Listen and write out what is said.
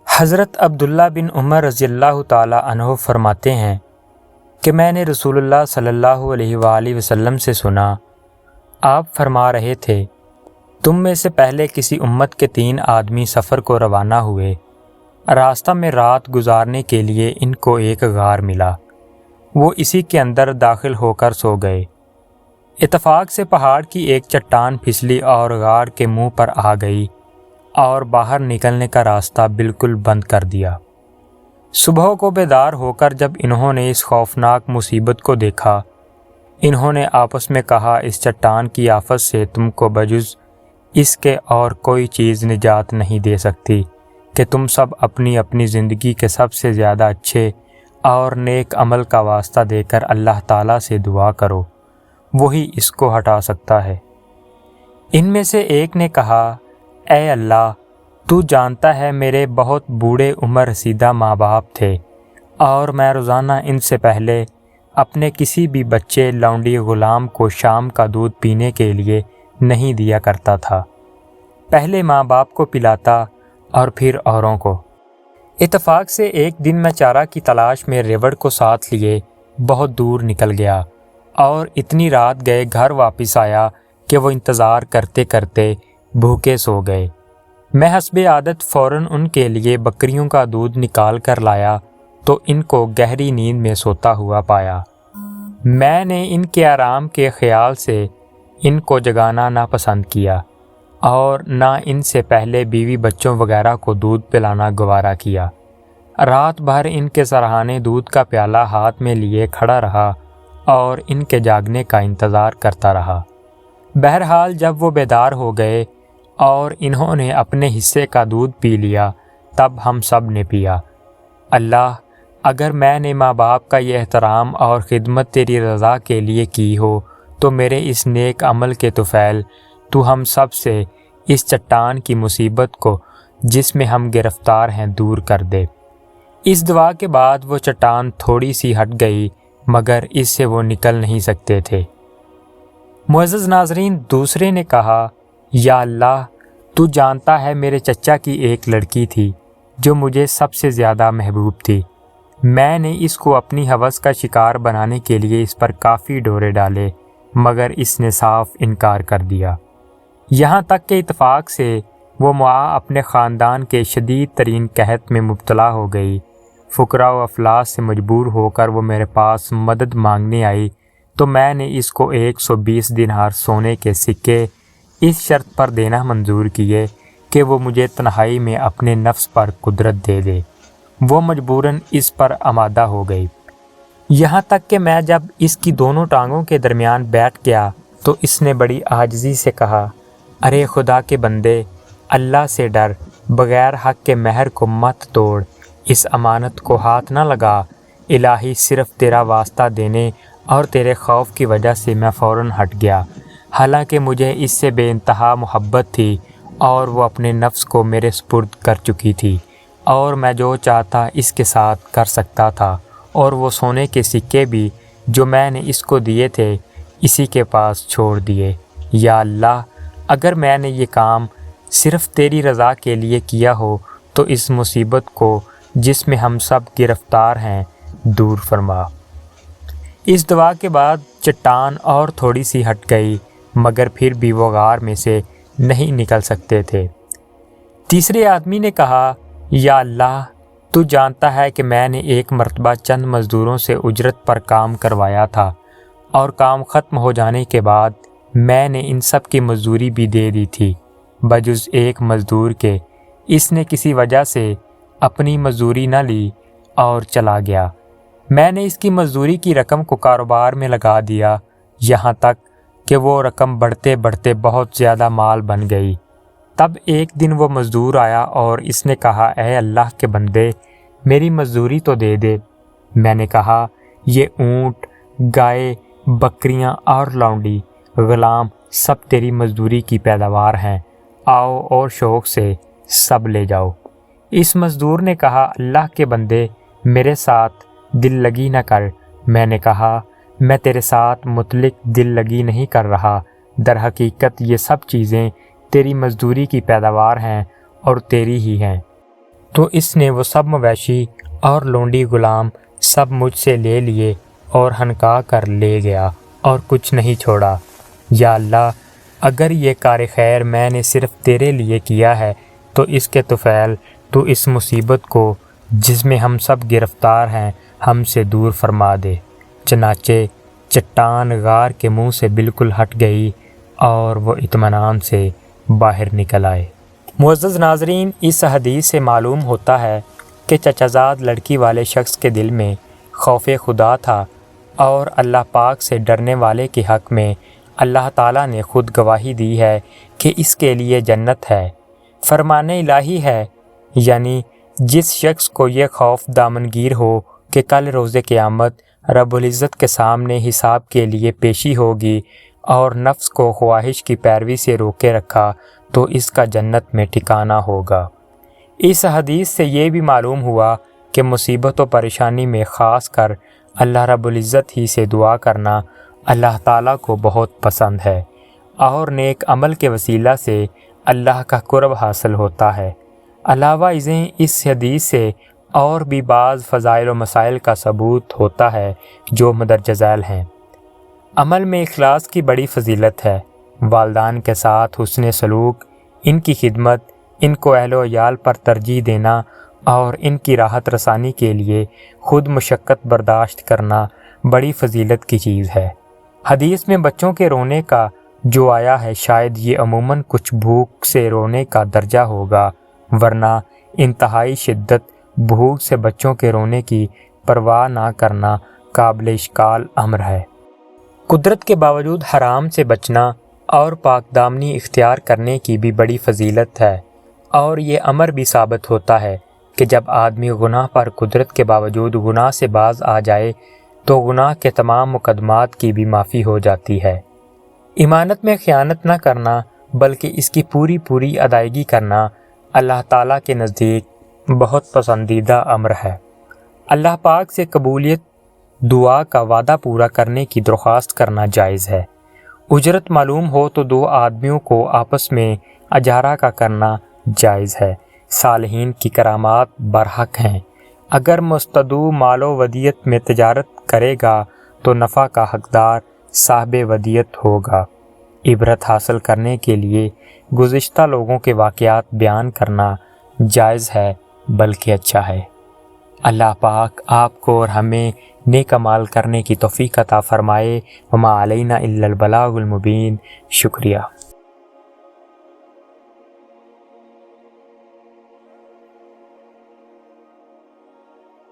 حضرت عبداللہ بن عمر رضی اللہ تعالی عنہ فرماتے ہیں کہ میں نے رسول اللہ صلی اللہ علیہ وآلہ وسلم سے سنا، آپ فرما رہے تھے، تم میں سے پہلے کسی امت کے 3 آدمی سفر کو روانہ ہوئے، راستہ میں رات گزارنے کے لیے ان کو ایک غار ملا، وہ اسی کے اندر داخل ہو کر سو گئے۔ اتفاق سے پہاڑ کی ایک چٹان پھسلی اور غار کے منہ پر آ گئی اور باہر نکلنے کا راستہ بالکل بند کر دیا۔ صبح کو بیدار ہو کر جب انہوں نے اس خوفناک مصیبت کو دیکھا، انہوں نے آپس میں کہا، اس چٹان کی آفت سے تم کو بجز اس کے اور کوئی چیز نجات نہیں دے سکتی کہ تم سب اپنی اپنی زندگی کے سب سے زیادہ اچھے اور نیک عمل کا واسطہ دے کر اللہ تعالیٰ سے دعا کرو، وہی اس کو ہٹا سکتا ہے۔ ان میں سے ایک نے کہا، اے اللہ، تو جانتا ہے میرے بہت بوڑھے عمر رسیدہ ماں باپ تھے اور میں روزانہ ان سے پہلے اپنے کسی بھی بچے لونڈی غلام کو شام کا دودھ پینے کے لیے نہیں دیا کرتا تھا، پہلے ماں باپ کو پلاتا اور پھر اوروں کو۔ اتفاق سے ایک دن میں چارہ کی تلاش میں ریوڑ کو ساتھ لیے بہت دور نکل گیا اور اتنی رات گئے گھر واپس آیا کہ وہ انتظار کرتے کرتے بھوکے سو گئے۔ میں حسب عادت فوراً ان کے لیے بکریوں کا دودھ نکال کر لایا تو ان کو گہری نیند میں سوتا ہوا پایا۔ میں نے ان کے آرام کے خیال سے ان کو جگانا ناپسند کیا اور نہ ان سے پہلے بیوی بچوں وغیرہ کو دودھ پلانا گوارا کیا۔ رات بھر ان کے سرہانے دودھ کا پیالہ ہاتھ میں لیے کھڑا رہا اور ان کے جاگنے کا انتظار کرتا رہا۔ بہرحال جب وہ بیدار ہو گئے اور انہوں نے اپنے حصے کا دودھ پی لیا، تب ہم سب نے پیا۔ اللہ، اگر میں نے ماں باپ کا یہ احترام اور خدمت تیری رضا کے لیے کی ہو تو میرے اس نیک عمل کے طفیل تو ہم سب سے اس چٹان کی مصیبت کو جس میں ہم گرفتار ہیں دور کر دے۔ اس دعا کے بعد وہ چٹان تھوڑی سی ہٹ گئی، مگر اس سے وہ نکل نہیں سکتے تھے۔ معزز ناظرین، دوسرے نے کہا، یا اللہ، تو جانتا ہے میرے چچا کی ایک لڑکی تھی جو مجھے سب سے زیادہ محبوب تھی۔ میں نے اس کو اپنی ہوس کا شکار بنانے کے لیے اس پر کافی ڈورے ڈالے، مگر اس نے صاف انکار کر دیا، یہاں تک کہ اتفاق سے وہ ماں اپنے خاندان کے شدید ترین قحط میں مبتلا ہو گئی۔ فقراء و افلاس سے مجبور ہو کر وہ میرے پاس مدد مانگنے آئی تو میں نے اس کو 120 دینار سونے کے سکے اس شرط پر دینا منظور کیے کہ وہ مجھے تنہائی میں اپنے نفس پر قدرت دے دے۔ وہ مجبوراً اس پر آمادہ ہو گئی، یہاں تک کہ میں جب اس کی دونوں ٹانگوں کے درمیان بیٹھ گیا تو اس نے بڑی عاجزی سے کہا، ارے خدا کے بندے، اللہ سے ڈر، بغیر حق کے مہر کو مت توڑ، اس امانت کو ہاتھ نہ لگا، الہی صرف تیرا واسطہ دینے اور تیرے خوف کی وجہ سے میں فوراً ہٹ گیا، حالانکہ مجھے اس سے بے انتہا محبت تھی اور وہ اپنے نفس کو میرے سپرد کر چکی تھی اور میں جو چاہتا اس کے ساتھ کر سکتا تھا، اور وہ سونے کے سکے بھی جو میں نے اس کو دیے تھے اسی کے پاس چھوڑ دیے۔ یا اللہ، اگر میں نے یہ کام صرف تیری رضا کے لیے کیا ہو تو اس مصیبت کو جس میں ہم سب گرفتار ہیں دور فرما۔ اس دعا کے بعد چٹان اور تھوڑی سی ہٹ گئی، مگر پھر بھی وہ غار میں سے نہیں نکل سکتے تھے۔ تیسرے آدمی نے کہا، یا اللہ، تو جانتا ہے کہ میں نے ایک مرتبہ چند مزدوروں سے اجرت پر کام کروایا تھا اور کام ختم ہو جانے کے بعد میں نے ان سب کی مزدوری بھی دے دی تھی بجز ایک مزدور کے۔ اس نے کسی وجہ سے اپنی مزدوری نہ لی اور چلا گیا۔ میں نے اس کی مزدوری کی رقم کو کاروبار میں لگا دیا، یہاں تک کہ وہ رقم بڑھتے بڑھتے بہت زیادہ مال بن گئی۔ تب ایک دن وہ مزدور آیا اور اس نے کہا، اے اللہ کے بندے، میری مزدوری تو دے دے۔ میں نے کہا، یہ اونٹ، گائے، بکریاں اور لونڈی غلام سب تیری مزدوری کی پیداوار ہیں، آؤ اور شوق سے سب لے جاؤ۔ اس مزدور نے کہا، اللہ کے بندے، میرے ساتھ دل لگی نہ کر۔ میں نے کہا، میں تیرے ساتھ مطلق دل لگی نہیں کر رہا، در حقیقت یہ سب چیزیں تیری مزدوری کی پیداوار ہیں اور تیری ہی ہیں۔ تو اس نے وہ سب مویشی اور لونڈی غلام سب مجھ سے لے لیے اور ہنکا کر لے گیا اور کچھ نہیں چھوڑا۔ یا اللہ، اگر یہ کار خیر میں نے صرف تیرے لیے کیا ہے تو اس کے طفیل تو اس مصیبت کو جس میں ہم سب گرفتار ہیں ہم سے دور فرما دے۔ چنانچہ چٹان غار کے منہ سے بالکل ہٹ گئی اور وہ اطمینان سے باہر نکل آئے۔ معزز ناظرین، اس حدیث سے معلوم ہوتا ہے کہ چچا زاد لڑکی والے شخص کے دل میں خوف خدا تھا اور اللہ پاک سے ڈرنے والے کے حق میں اللہ تعالیٰ نے خود گواہی دی ہے کہ اس کے لیے جنت ہے۔ فرمان الہی ہے، یعنی جس شخص کو یہ خوف دامنگیر ہو کہ کل روز قیامت رب العزت کے سامنے حساب کے لیے پیشی ہوگی اور نفس کو خواہش کی پیروی سے روکے رکھا تو اس کا جنت میں ٹھکانہ ہوگا۔ اس حدیث سے یہ بھی معلوم ہوا کہ مصیبت و پریشانی میں خاص کر اللہ رب العزت ہی سے دعا کرنا اللہ تعالیٰ کو بہت پسند ہے اور نیک عمل کے وسیلہ سے اللہ کا قرب حاصل ہوتا ہے۔ علاوہ ازیں اس حدیث سے اور بھی بعض فضائل و مسائل کا ثبوت ہوتا ہے جو مندرجہ ذیل ہیں۔ عمل میں اخلاص کی بڑی فضیلت ہے۔ والدین کے ساتھ حسن سلوک، ان کی خدمت، ان کو اہل و عیال پر ترجیح دینا اور ان کی راحت رسانی کے لیے خود مشقت برداشت کرنا بڑی فضیلت کی چیز ہے۔ حدیث میں بچوں کے رونے کا جو آیا ہے شاید یہ عموماً کچھ بھوک سے رونے کا درجہ ہوگا، ورنہ انتہائی شدت بھوک سے بچوں کے رونے کی پرواہ نہ کرنا قابل اشکال امر ہے۔ قدرت کے باوجود حرام سے بچنا اور پاک دامنی اختیار کرنے کی بھی بڑی فضیلت ہے، اور یہ امر بھی ثابت ہوتا ہے کہ جب آدمی گناہ پر قدرت کے باوجود گناہ سے باز آ جائے تو گناہ کے تمام مقدمات کی بھی معافی ہو جاتی ہے۔ امانت میں خیانت نہ کرنا بلکہ اس کی پوری ادائیگی کرنا اللہ تعالیٰ کے نزدیک بہت پسندیدہ امر ہے۔ اللہ پاک سے قبولیت دعا کا وعدہ پورا کرنے کی درخواست کرنا جائز ہے۔ اجرت معلوم ہو تو دو آدمیوں کو آپس میں اجارہ کا کرنا جائز ہے۔ صالحین کی کرامات برحق ہیں۔ اگر مستدعو مال و ودیت میں تجارت کرے گا تو نفع کا حقدار صاحب ودیت ہوگا۔ عبرت حاصل کرنے کے لیے گزشتہ لوگوں کے واقعات بیان کرنا جائز ہے بلکہ اچھا ہے۔ اللہ پاک آپ کو اور ہمیں نیک اعمال کرنے کی توفیق عطا فرمائے۔ وما علینا الا البلاغ المبین۔ شکریہ۔